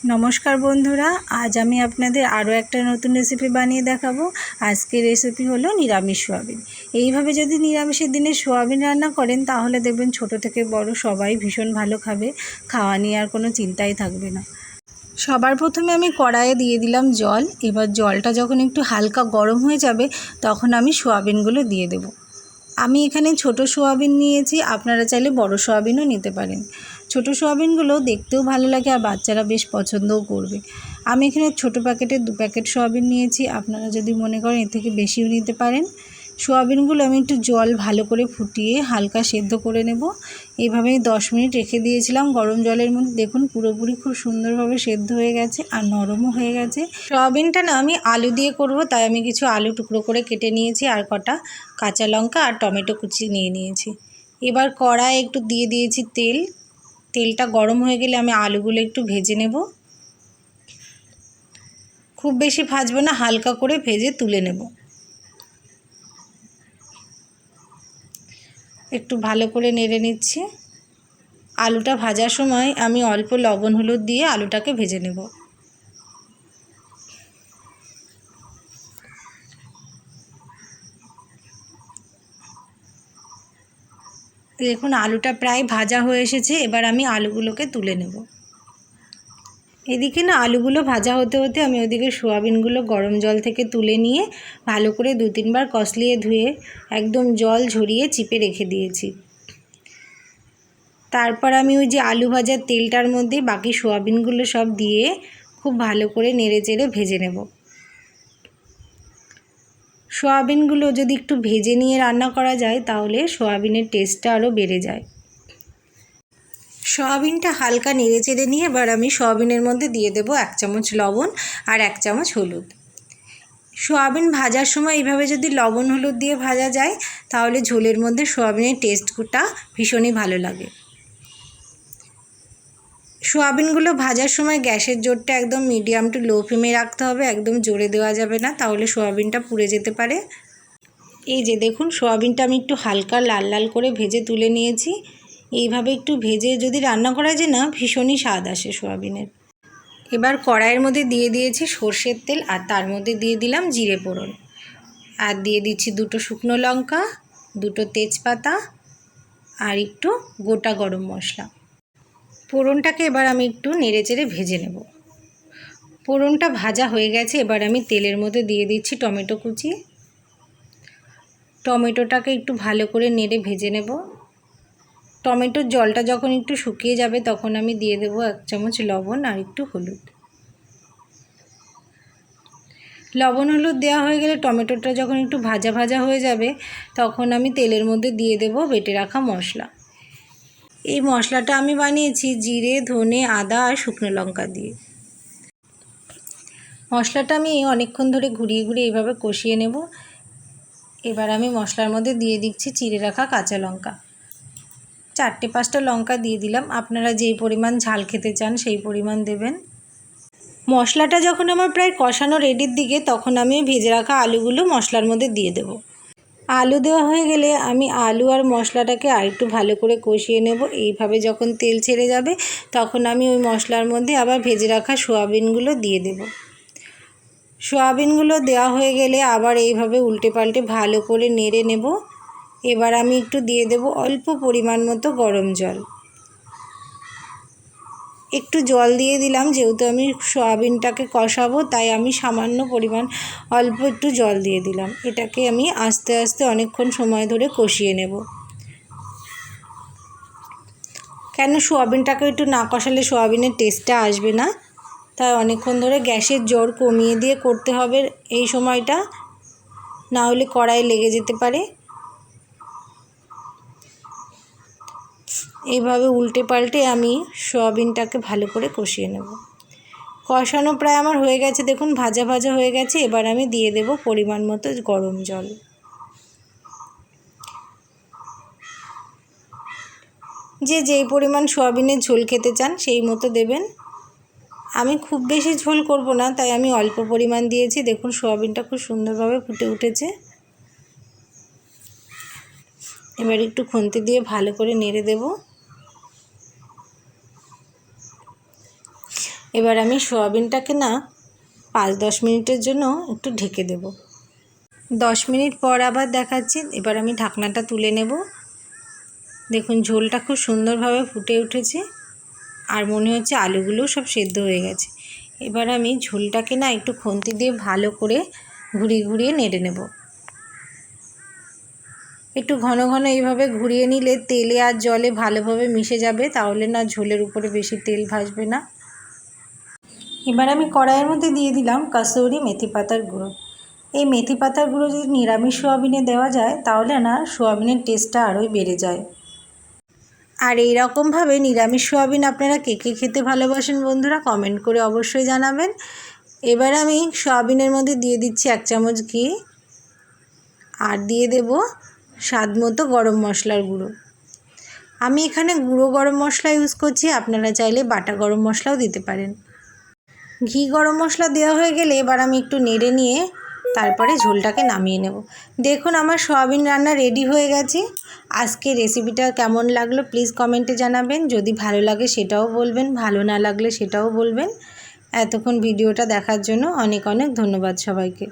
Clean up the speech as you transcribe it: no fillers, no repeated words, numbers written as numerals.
নমস্কার বন্ধুরা, আজ আমি আপনাদের আরও একটা নতুন রেসিপি বানিয়ে দেখাবো। আজকের রেসিপি হলো নিরামিষ সোয়াবিন। এইভাবে যদি নিরামিষের দিনে সোয়াবিন রান্না করেন তাহলে দেখবেন ছোট থেকে বড় সবাই ভীষণ ভালো খাবে, খাওয়া নিয়ে আর কোনো চিন্তাই থাকবে না। সবার প্রথমে আমি কড়াইয়ে দিয়ে দিলাম জল। এবার জলটা যখন একটু হালকা গরম হয়ে যাবে তখন আমি সোয়াবিনগুলো দিয়ে দেব। আমি এখানে ছোট সোয়াবিন নিয়েছি, আপনারা চাইলে বড় সোয়াবিনও নিতে পারেন। ছোট সোয়াবিনগুলো দেখতেও ভালো লাগে আর বাচ্চারা বেশ পছন্দও করবে। আমি এখানে ছোট প্যাকেটের 2 প্যাকেট সোয়াবিন নিয়েছি, আপনারা যদি মনে করেন এর থেকে বেশিও নিতে পারেন। সোয়াবিনগুলো আমি একটু জল ভালো করে ফুটিয়ে হালকা সেদ্ধ করে নেব। এইভাবে 10 মিনিট রেখে দিয়েছিলাম গরম জলের মধ্যে। দেখুন পুরোপুরি খুব সুন্দরভাবে সেদ্ধ হয়ে গেছে আর নরমও হয়ে গেছে। সোয়াবিনটা না আমি আলু দিয়ে করব, তাই আমি কিছু আলু টুকরো করে কেটে নিয়েছি আর কটা কাঁচা লঙ্কা আর টমেটো কুচি নিয়ে নিয়েছি। এবার কড়ায় একটু দিয়ে দিয়েছি তেল। তেলটা গরম হয়ে গেলে আমি আলুগুলো একটু ভেজে নেব। খুব বেশি ভাজবো না, হালকা করে ভেজে তুলে নেব। একটু ভালো করে নেড়ে নিচ্ছি। আলুটা ভাজার সময় আমি অল্প লবণ হলুদ দিয়ে আলুটাকে ভেজে নেব। দেখুন আলুটা প্রায় ভাজা হয়ে এসেছে, এবার আমি আলুগুলোকে তুলে নেব। এদিকে না আলুগুলো ভাজা হতে হতে আমি ওদিকে সোয়াবিনগুলো গরম জল থেকে তুলে নিয়ে ভালো করে 2-3 বার কসলিয়ে ধুয়ে একদম জল ঝরিয়ে চিপে রেখে দিয়েছি। তারপর আমি ওই যে আলু ভাজার তেলটার মধ্যে বাকি সোয়াবিনগুলো সব দিয়ে খুব ভালো করে নেড়ে চেড়ে ভেজে নেব। সোয়াবিনগুলো যদি একটু ভেজে নিয়ে রান্না করা যায় তাহলে সোয়াবিনের টেস্টটা আরও বেড়ে যায়। সোয়াবিনটা হালকা নেড়ে চেড়ে নিয়ে এবার আমি সোয়াবিনের মধ্যে দিয়ে দেব 1 চামচ লবণ আর 1 চামচ হলুদ। সোয়াবিন ভাজার সময় এইভাবে যদি লবণ হলুদ দিয়ে ভাজা যায় তাহলে ঝোলের মধ্যে সোয়াবিনের টেস্টটা ভীষণই ভালো লাগে। সোয়াবিনগুলো ভাজার সময় গ্যাসের জোরটা একদম মিডিয়াম টু লো ফ্লেমে রাখতে হবে, একদম জোরে দেওয়া যাবে না, তাহলে সোয়াবিনটা পুড়ে যেতে পারে। এই যে দেখুন সোয়াবিনটা আমি একটু হালকা লাল লাল করে ভেজে তুলে নিয়েছি। এইভাবে একটু ভেজে যদি রান্না করা যায় না ভীষণই স্বাদ আসে সোয়াবিনের। এবার কড়াইয়ের মধ্যে দিয়ে দিয়েছি সর্ষের তেল আর তার মধ্যে দিয়ে দিলাম জিরে ফোড়ন আর দিয়ে দিচ্ছি 2টো শুকনো লঙ্কা, 2টো তেজপাতা আর একটু গোটা গরম মশলা। ফোড়নটাকে এবার আমি একটু নেড়েচেড়ে ভেজে নেব। ফোড়নটা ভাজা হয়ে গেছে, এবার আমি তেলের মধ্যে দিয়ে দিচ্ছি টমেটো কুচি। টমেটোটাকে একটু ভালো করে নেড়ে ভেজে নেব। টমেটোর জলটা যখন একটু শুকিয়ে যাবে তখন আমি দিয়ে দেব 1 চামচ লবণ আর একটু হলুদ। লবণ হলুদ দেওয়া হয়ে গেলে টমেটোটা যখন একটু ভাজা ভাজা হয়ে যাবে তখন আমি তেলের মধ্যে দিয়ে দেব বেটে রাখা মশলা। এই মশলাটা আমি বানিয়েছি জিরে, ধনে, আদা আর শুকনো লঙ্কা দিয়ে। মশলাটা আমি অনেকক্ষণ ধরে ঘুরিয়ে ঘুরিয়ে এইভাবে কষিয়ে নেব। এবার আমি মশলার মধ্যে দিয়ে দিচ্ছি চিড়ে রাখা কাঁচা লঙ্কা। 4-5টা লঙ্কা দিয়ে দিলাম, আপনারা যেই পরিমাণ ঝাল খেতে চান সেই পরিমাণ দেবেন। মশলাটা যখন আমার প্রায় কষানো রেডির দিকে তখন আমি ভেজে রাখা আলুগুলো মশলার মধ্যে দিয়ে দেব। আলু দেওয়া হয়ে গেলে আমি আলু আর মশলাটাকে আরেকটু ভালো করে কষিয়ে নেব। এইভাবে যখন তেল ছেড়ে যাবে তখন আমি ওই মশলার মধ্যে আবার ভেজে রাখা সোয়াবিনগুলো দিয়ে দেব। সোয়াবিনগুলো দেওয়া হয়ে গেলে আবার এইভাবে উল্টে পাল্টে ভালো করে নেড়ে নেব। এবার আমি একটু দিয়ে দেব অল্প পরিমাণ মতো গরম জল। একটু জল দিয়ে দিলাম, যেহেতু আমি সোয়াবিনটাকে কষাবো তাই আমি সামান্য পরিমাণ অল্প একটু জল দিয়ে দিলাম। এটাকে আমি আস্তে আস্তে অনেকক্ষণ সময় ধরে কষিয়ে নেব। কেন সোয়াবিনটাকে একটু না কষালে সোয়াবিনের টেস্টটা আসবে না, তাই অনেকক্ষণ ধরে গ্যাসের জোর কমিয়ে দিয়ে করতে হবে এই সময়টা, না হলে কড়াই লেগে যেতে পারে। এইভাবে উল্টে পাল্টে আমি সোয়াবিনটাকে ভালো করে কষিয়ে নেব। কষানো প্রায় আমার হয়ে গেছে, দেখুন ভাজা ভাজা হয়ে গেছে। এবার আমি দিয়ে দেব পরিমাণ মতো গরম জল। যেই পরিমাণ সোয়াবিনের ঝোল খেতে চান সেই মতো দেবেন। আমি খুব বেশি ঝোল করব না, তাই আমি অল্প পরিমাণ দিয়েছি। দেখুন সোয়াবিনটা খুব সুন্দরভাবে ফুটে উঠেছে। এবার একটু খুন্তি দিয়ে ভালো করে নেড়ে দেব। এবার আমি সোয়াবিনটাকে না 5-10 মিনিটের জন্য একটু ঢেকে দেব। 10 মিনিট পর আবার দেখাচ্ছি। এবার আমি ঢাকনাটা তুলে নেব। দেখুন ঝোলটা খুব সুন্দরভাবে ফুটে উঠেছে আর মনে হচ্ছে আলুগুলো সব সেদ্ধ হয়ে গেছে। এবার আমি ঝোলটাকে না একটু খুন্তি দিয়ে ভালো করে ঘুরিয়ে ঘুরিয়ে নেড়ে নেব। একটু ঘন ঘন এইভাবে ঘুরিয়ে নিলে তেলে আর জলে ভালোভাবে মিশে যাবে, তাহলে না ঝোলের উপরে বেশি তেল ভাসবে না। এবার আমি কড়াইয়ের মধ্যে দিয়ে দিলাম কাসুরি মেথি পাতার গুঁড়ো। এই মেথি পাতার গুঁড়ো যদি নিরামিষ সোয়াবিনে দেওয়া যায় তাহলে না সোয়াবিনের টেস্টটা আরোই বেড়ে যায়। আর এই রকমভাবে নিরামিষ সোয়াবিন আপনারা কে কে খেতে ভালোবাসেন বন্ধুরা কমেন্ট করে অবশ্যই জানাবেন। এবার আমি সোয়াবিনের মধ্যে দিয়ে দিচ্ছি 1 চামচ ঘি আর দিয়ে দেব স্বাদ মতো গরম মশলার গুঁড়ো। আমি এখানে গুঁড়ো গরম মশলা ইউজ করছি, আপনারা চাইলে বাটা গরম মশলাও দিতে পারেন। ঘি গরম মশলা দেওয়া হয়ে গেলে এবার আমি একটু নেড়ে নিয়ে তারপরে ঝোলটাকে নামিয়ে নেব। দেখুন আমার সোয়াবিন রান্না রেডি হয়ে গেছে। আজকে রেসিপিটা কেমন লাগলো প্লিজ কমেন্টে জানাবেন। যদি ভালো লাগে সেটাও বলবেন, ভালো না লাগলে সেটাও বলবেন। এতক্ষণ ভিডিওটা দেখার জন্য অনেক অনেক ধন্যবাদ সবাইকে।